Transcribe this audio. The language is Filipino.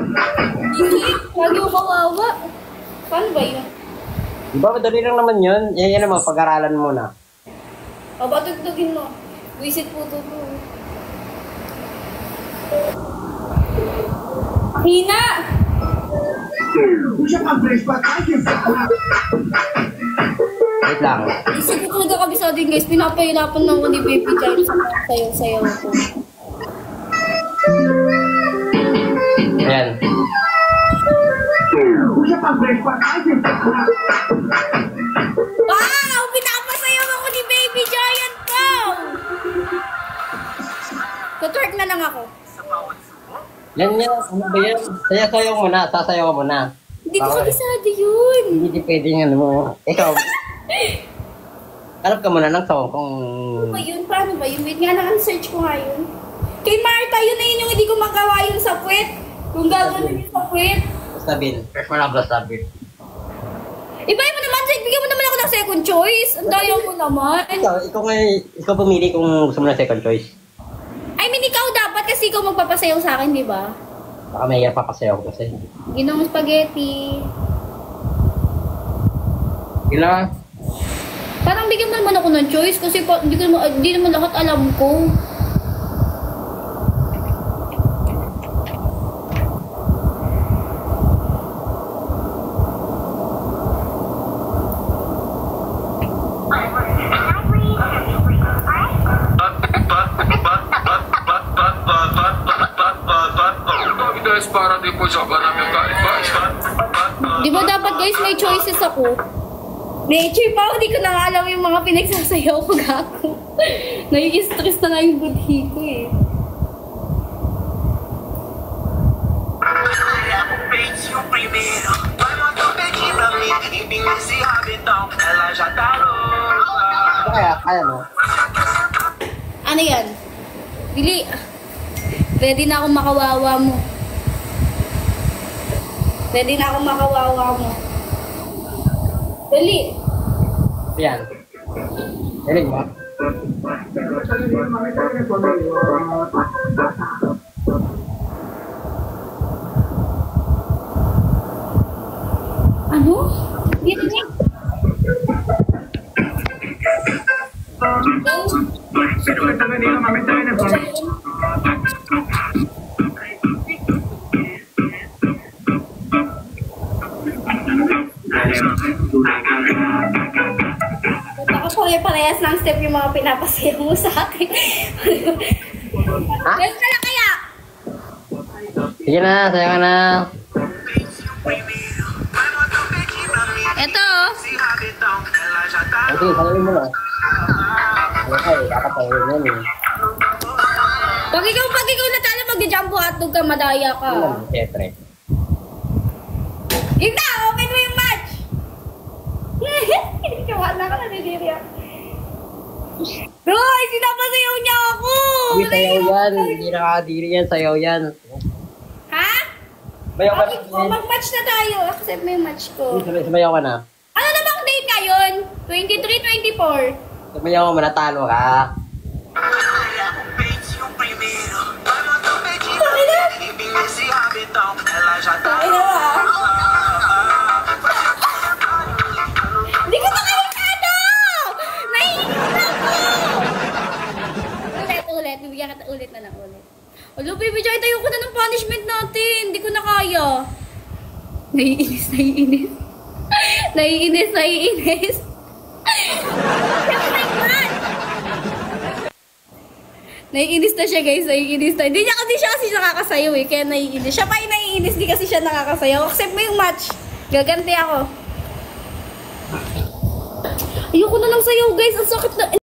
Hindi, lagi ko kawawa. Paano ba yun? Di ba, madali lang naman yun. Yan naman, pag-aralan mo na. O, batugtugin mo. Visit po to. Hina! Wait lang. Isip ko talaga kabisado yun guys. Pinapahirapan lang ko ni Baby Giant sa sayaw-sayaw ko. Ayan. Wow! Pinapasayaw ako ni Baby Giant ko! Tutwerk na lang ako. Yan. Ano ba yan? Sayaw mo na. Sasayaw mo na. Hindi ko kabisado yun. Hindi pwede nga mo. Ikaw. Hanap ka muna ng song kung... Ano ba yun? Paano ba yun? Wait nga lang, search ko nga yun. Kay Marta, yun na yun yung hindi ko magawa yun sa puwet. Kung gagawin yun sa puwet. Sabihin. First mo lang sabihin. Ibay mo naman, Zek. Bigyan mo naman ako ng second choice. Ang dayaw mo naman. Ikaw pumili kung gusto mo na second choice. I mean, ikaw dapat kasi ikaw magpapasayaw sa akin, di ba? Baka may hirap papasayaw ko kasi. Ginong spaghetti. Gila. Parang bigyan mo naman ako ng choice kasi hindi naman lahat alam ko. Para di po siya ba namin ka-advise? Di ba dapat guys may choices ako? Nature pa ako, di ko na nga alam yung mga pinagsasayaw ko gago. Nai-stress na nga yung budhi ko eh. Kaya mo? Ano yan? Bili. Ready na akong makawawa mo. Ready na akong makawawa mo. Dali. Yan. Galing ba? Ano? Hindi. Ako parehas ng step yung mga pinapasayaw mo sa akin. Ha? Ganun ka na kaya? Sige na, sayaw ka na. Eto. Okay, sayawin mo na. Okay, dapat sayawin mo eh. Pag ikaw natalo, mag-jumbo hotdog ka, madaya ka. Siyempre. Ina, open mo yung match! Kawana ka, nanidiri ako. Roy, sinapasayaw niya ako! Hindi sayaw yan, hindi nakakadiri yan, sayaw yan. Ha? Sayaw ka Okay, na. mag-match na tayo. Accept mo yung match ko. Sayaw ka na. Ano na bang date ngayon? 23-24. Sayaw ka, manatalo ka. Hindi ko nakikado! Naiinis ako! Ulit. Bibigyan kita ulit na lang ulit. Alo, baby, Jai, tayo ko na ng punishment natin. Hindi ko na kaya. Naiinis. Naiinis. Naiinis na siya, guys. Naiinis na. Hindi niya kasi nakakasayaw eh. Kaya naiinis. Siya pa yung naiinis. Di kasi siya nakakasayaw. Accept mo yung match. Gaganti ako. Ayoko na lang sayaw, guys. Ang sakit na.